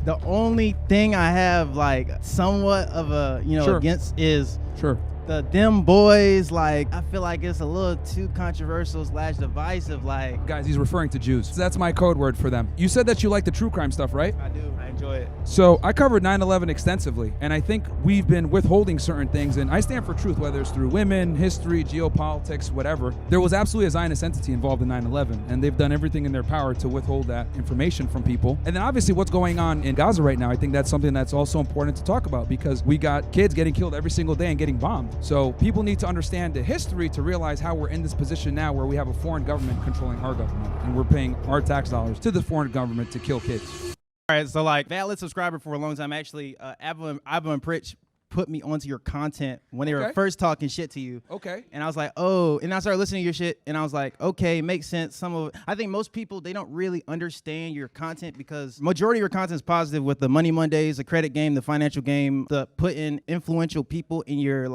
The only thing I have like somewhat of a Sure. against is Sure. the them boys. Like I feel like it's a little too controversial / divisive. Like Guys, he's referring to Jews. That's my code word for them. You said that you like the true crime stuff, right? I do. I enjoy it. So I covered 9/11 extensively, and I think we've been withholding certain things, and I stand for truth, whether it's through women, history, geopolitics, whatever. There was absolutely a Zionist entity involved in 9/11, and they've done everything in their power to withhold that information from people. And then obviously what's going on in Gaza right now, I think that's something that's also important to talk about, because we got kids getting killed every single day and getting bombed. So people need to understand the history to realize how we're in this position now where we have a foreign government controlling our government, and we're paying our tax dollars to the foreign government to kill kids. All right, so like valid subscriber for a long time. Actually, Avalon and Pritch put me onto your content when they were Okay. first talking shit to you. Okay. And I was like, oh, and I started listening to your shit, and I was like, okay, makes sense. I think most people, they don't really understand your content because majority of your content is positive with the Money Mondays, the credit game, the financial game, the putting influential people in your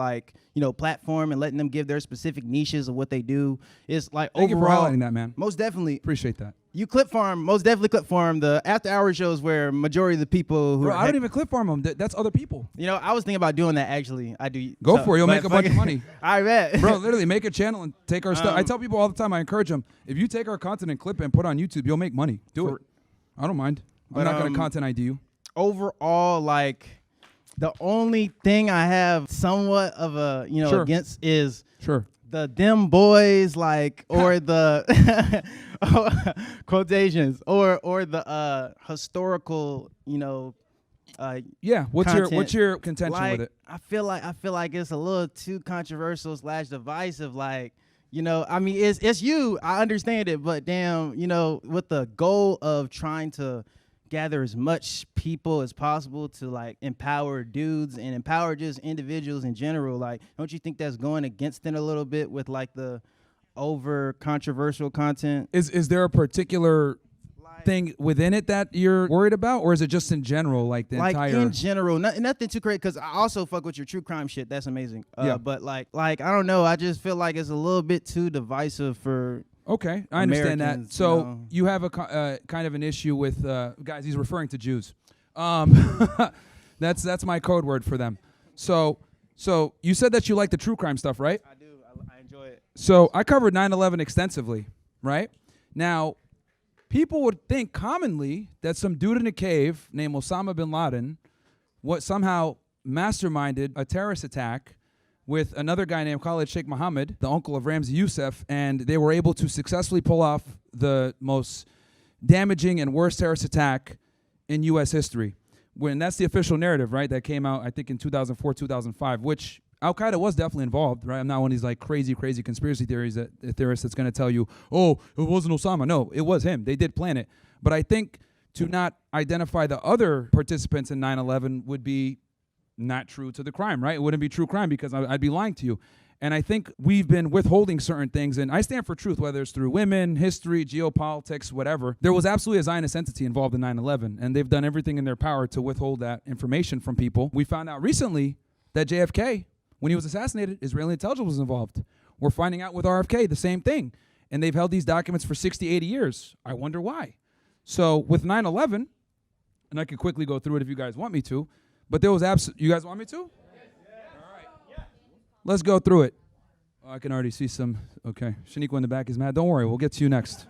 platform and letting them give their specific niches of what they do. It's like Thank overall, you for highlighting that, man. most definitely. Appreciate that. You clip farm, most definitely clip farm the after hour shows where majority of the people who Bro, I don't even clip farm them. That's other people. I was thinking about doing that actually. I do. Go for it. You'll make a bunch of money. I bet. Bro, literally make a channel and take our stuff. I tell people all the time, I encourage them, if you take our content and clip it and put it on YouTube, you'll make money. Do it. I don't mind. I'm not going to content ID you. Overall, like the only thing I have somewhat of a Sure. against is Sure. the them boys, like, or the quotations, or the historical, Yeah. What's content. your contention like, with it? I feel like it's a little too controversial / divisive. Like, it's you. I understand it, but damn, with the goal of trying to gather as much people as possible to like empower dudes and empower just individuals in general. Like, don't you think that's going against it a little bit with like the over controversial content? Is there a particular thing within it that you're worried about, or is it just in general, like the Like entire? in general, nothing too crazy. Because I also fuck with your true crime shit. That's amazing. Yeah. But like I don't know. I just feel like it's a little bit too divisive for. Okay, I understand that. Americans, So you have a kind of an issue with guys. He's referring to Jews. That's my code word for them. So you said that you like the true crime stuff, right? I do. I enjoy it. So I covered 9/11 extensively, right? Now, people would think commonly that some dude in a cave named Osama bin Laden somehow masterminded a terrorist attack with another guy named Khalid Sheikh Mohammed, the uncle of Ramzi Youssef, and they were able to successfully pull off the most damaging and worst terrorist attack in U.S. history. When that's the official narrative, right? That came out, I think, in 2004, 2005, which Al-Qaeda was definitely involved, right? I'm not one of these like crazy conspiracy theorists that's going to tell you, oh, it wasn't Osama. No, it was him. They did plan it. But I think to not identify the other participants in 9/11 would be not true to the crime, right? It wouldn't be true crime because I'd be lying to you. And I think we've been withholding certain things, and I stand for truth, whether it's through women, history, geopolitics, whatever. There was absolutely a Zionist entity involved in 9/11, and they've done everything in their power to withhold that information from people. We found out recently that JFK, when he was assassinated, Israeli intelligence was involved. We're finding out with RFK the same thing, and they've held these documents for 60, 80 years. I wonder why. So with 9/11, and I could quickly go through it if you guys want me to, but there was you guys want me to? All right. Let's go through it. Oh, I can already see some. Okay. Shaniqua in the back is mad. Don't worry. We'll get to you next.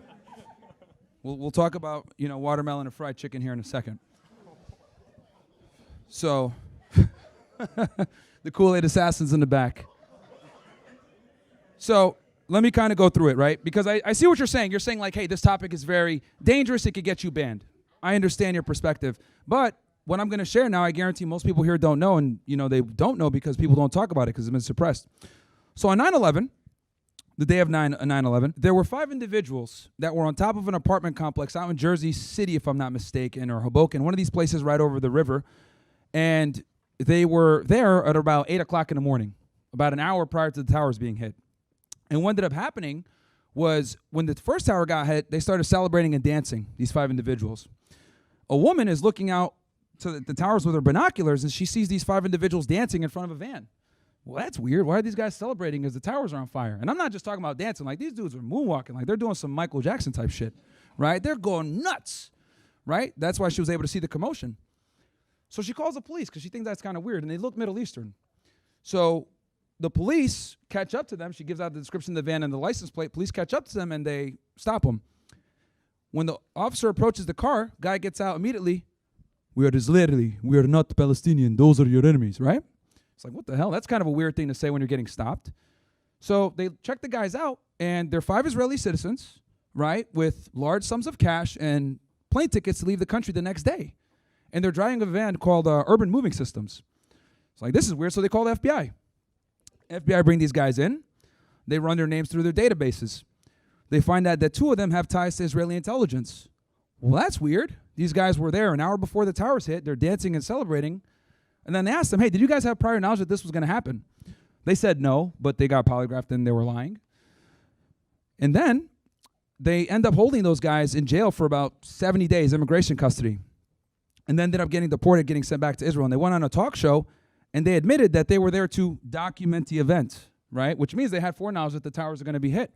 We'll talk about, watermelon and fried chicken here in a second. So, the Kool-Aid assassins in the back. So, let me kind of go through it, right? Because I see what you're saying. You're saying like, hey, this topic is very dangerous. It could get you banned. I understand your perspective. But what I'm going to share now, I guarantee most people here don't know, and they don't know because people don't talk about it because it's been suppressed. So on 9/11, the day of 9/11, there were 5 individuals that were on top of an apartment complex out in Jersey City, if I'm not mistaken, or Hoboken, one of these places right over the river, and they were there at about 8 o'clock in the morning, about an hour prior to the towers being hit. And what ended up happening was when the first tower got hit, they started celebrating and dancing, these 5 individuals. A woman is looking out to the towers with her binoculars, and she sees these 5 individuals dancing in front of a van. Well, that's weird. Why are these guys celebrating as the towers are on fire? And I'm not just talking about dancing. Like, these dudes are moonwalking. Like, they're doing some Michael Jackson type shit, right? They're going nuts, right? That's why she was able to see the commotion. So she calls the police because she thinks that's kind of weird, and they look Middle Eastern. So the police catch up to them. She gives out the description of the van and the license plate. Police catch up to them, and they stop them. When the officer approaches the car, guy gets out immediately. We are Israeli. We are not Palestinian. Those are your enemies, right? It's like, what the hell? That's kind of a weird thing to say when you're getting stopped. So they check the guys out, and they're 5 Israeli citizens, right, with large sums of cash and plane tickets to leave the country the next day. And they're driving a van called Urban Moving Systems. It's like, this is weird, so they call the FBI. FBI bring these guys in. They run their names through their databases. They find out that 2 of them have ties to Israeli intelligence. Well, that's weird. These guys were there an hour before the towers hit. They're dancing and celebrating. And then they asked them, hey, did you guys have prior knowledge that this was going to happen? They said no, but they got polygraphed and they were lying. And then they end up holding those guys in jail for about 70 days, immigration custody. And then ended up getting deported, getting sent back to Israel. And they went on a talk show, and they admitted that they were there to document the event, right? Which means they had foreknowledge that the towers are going to be hit.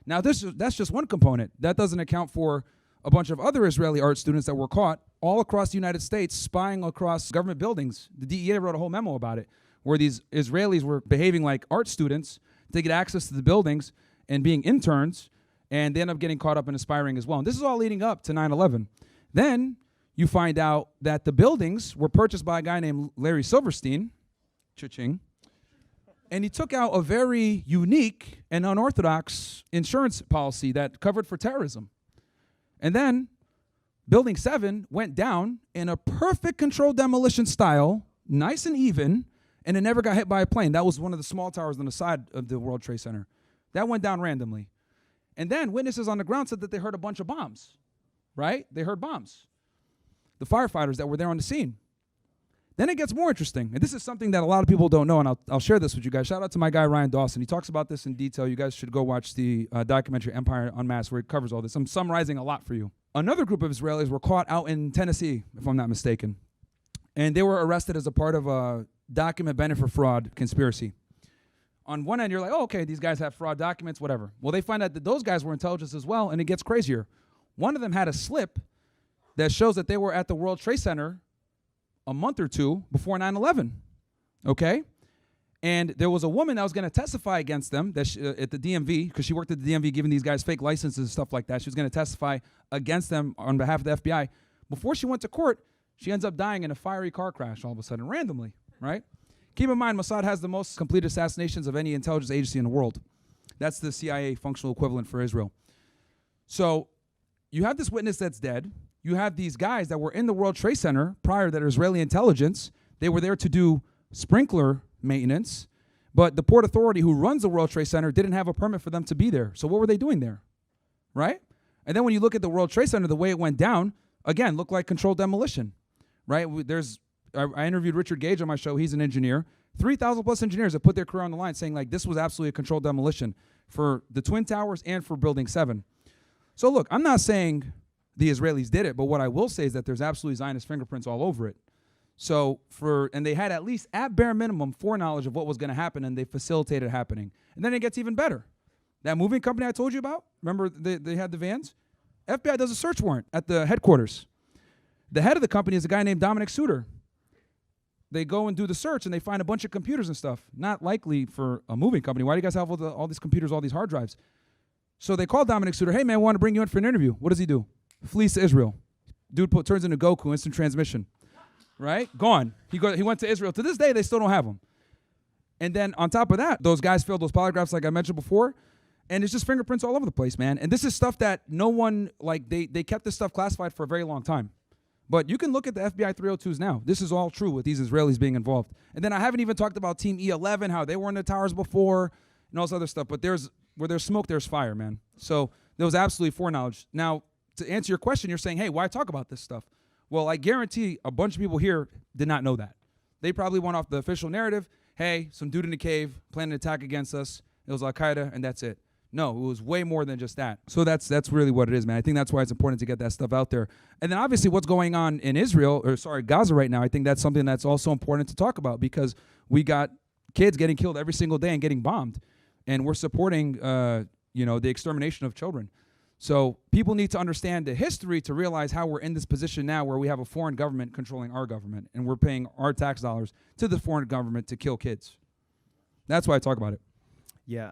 Now, that's just one component. That doesn't account for a bunch of other Israeli art students that were caught all across the United States spying across government buildings. The DEA wrote a whole memo about it, where these Israelis were behaving like art students to get access to the buildings and being interns, and they end up getting caught up in aspiring as well. And this is all leading up to 9/11. Then you find out that the buildings were purchased by a guy named Larry Silverstein, cha-ching, and he took out a very unique and unorthodox insurance policy that covered for terrorism. And then Building 7 went down in a perfect controlled demolition style, nice and even, and it never got hit by a plane. That was one of the small towers on the side of the World Trade Center. That went down randomly. And then witnesses on the ground said that they heard a bunch of bombs, right? They heard bombs. The firefighters that were there on the scene. Then it gets more interesting. And this is something that a lot of people don't know, and I'll share this with you guys. Shout out to my guy, Ryan Dawson. He talks about this in detail. You guys should go watch the documentary Empire Unmasked, where he covers all this. I'm summarizing a lot for you. Another group of Israelis were caught out in Tennessee, if I'm not mistaken. And they were arrested as a part of a document benefit fraud conspiracy. On one end, you're like, oh, okay, these guys have fraud documents, whatever. Well, they find out that those guys were intelligence as well, and it gets crazier. One of them had a slip that shows that they were at the World Trade Center a month or 2 before 9/11, okay? And there was a woman that was going to testify against them that at the DMV, because she worked at the DMV giving these guys fake licenses and stuff like that. She was going to testify against them on behalf of the FBI. Before she went to court, she ends up dying in a fiery car crash all of a sudden, randomly, right? Keep in mind, Mossad has the most complete assassinations of any intelligence agency in the world. That's the CIA functional equivalent for Israel. So you have this witness that's dead. You have these guys that were in the World Trade Center prior that are Israeli intelligence. They were there to do sprinkler maintenance, but the Port Authority who runs the World Trade Center didn't have a permit for them to be there. So what were they doing there, right? And then when you look at the World Trade Center, the way it went down, again, looked like controlled demolition, right? I interviewed Richard Gage on my show. He's an engineer. 3,000 plus engineers have put their career on the line saying like this was absolutely a controlled demolition for the Twin Towers and for Building 7. So look, I'm not saying the Israelis did it, but what I will say is that there's absolutely Zionist fingerprints all over it. So and they had at least at bare minimum foreknowledge of what was going to happen, and they facilitated happening. And then it gets even better. That moving company I told you about, remember they had the vans? FBI does a search warrant at the headquarters. The head of the company is a guy named Dominic Suter. They go and do the search, and they find a bunch of computers and stuff. Not likely for a moving company. Why do you guys have all these computers, all these hard drives? So they call Dominic Suter, hey, man, I want to bring you in for an interview. What does he do? Flees to Israel. Dude turns into Goku, instant transmission. Right? Gone. He went to Israel. To this day, they still don't have him. And then on top of that, those guys filled those polygraphs like I mentioned before, and it's just fingerprints all over the place, man. And this is stuff that no one, like, they kept this stuff classified for a very long time. But you can look at the FBI 302s now. This is all true with these Israelis being involved. And then I haven't even talked about Team E11, how they were in the towers before, and all this other stuff. But where there's smoke, there's fire, man. So there was absolutely foreknowledge. Now, to answer your question, you're saying, hey, why talk about this stuff? Well, I guarantee a bunch of people here did not know that. They probably went off the official narrative. Hey, some dude in the cave planned an attack against us. It was Al-Qaeda, and that's it. No, it was way more than just that. So that's really what it is, man. I think that's why it's important to get that stuff out there. And then obviously what's going on in Gaza right now, I think that's something that's also important to talk about because we got kids getting killed every single day and getting bombed. And we're supporting, the extermination of children. So people need to understand the history to realize how we're in this position now where we have a foreign government controlling our government and we're paying our tax dollars to the foreign government to kill kids. That's why I talk about it. Yeah,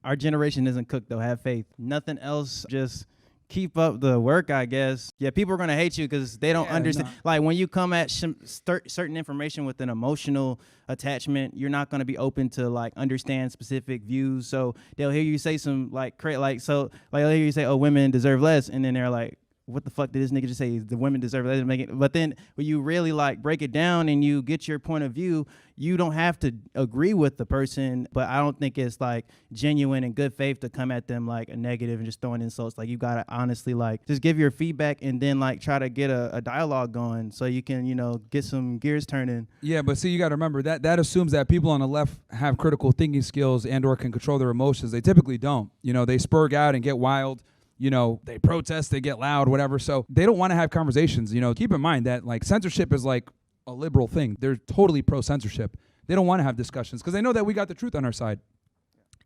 our generation isn't cooked though. Have faith. Nothing else. Just keep up the work, I guess. Yeah, people are gonna hate you because they don't understand. Like when you come at certain information with an emotional attachment, you're not gonna be open to like understand specific views. So they'll hear you say some like they'll hear you say, "Oh, women deserve less," and then they're like, what the fuck did this nigga just say? The women deserve less to make it. But then when you really like break it down and you get your point of view, you don't have to agree with the person. But I don't think it's like genuine and good faith to come at them like a negative and just throwing insults. Like you gotta honestly like just give your feedback and then like try to get a dialogue going so you can, you know, get some gears turning. Yeah, but see, you got to remember that assumes that people on the left have critical thinking skills and or can control their emotions. They typically don't. You know, they spurg out and get wild. You know, they protest, they get loud, whatever. So they don't want to have conversations. You know, keep in mind that like censorship is like a liberal thing. They're totally pro censorship. They don't want to have discussions because they know that we got the truth on our side.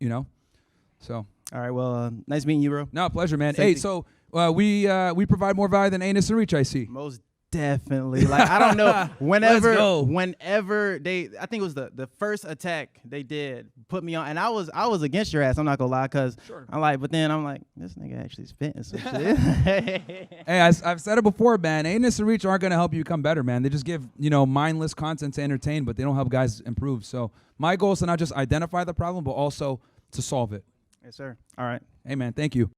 You know, so. All right. Well, nice meeting you, bro. No, pleasure, man. Hey, so we provide more value than anus and reach. I see. Most definitely. Like I don't know. Whenever I think it was the first attack they did put me on, and I was against your ass. I'm not gonna lie, cause I'm like, but then I'm like, this nigga actually spitting some shit. Hey, I've said it before, man. Anus and reach aren't gonna help you become better, man. They just give mindless content to entertain, but they don't help guys improve. So my goal is to not just identify the problem, but also to solve it. Yes, sir. All right. Hey, man. Thank you.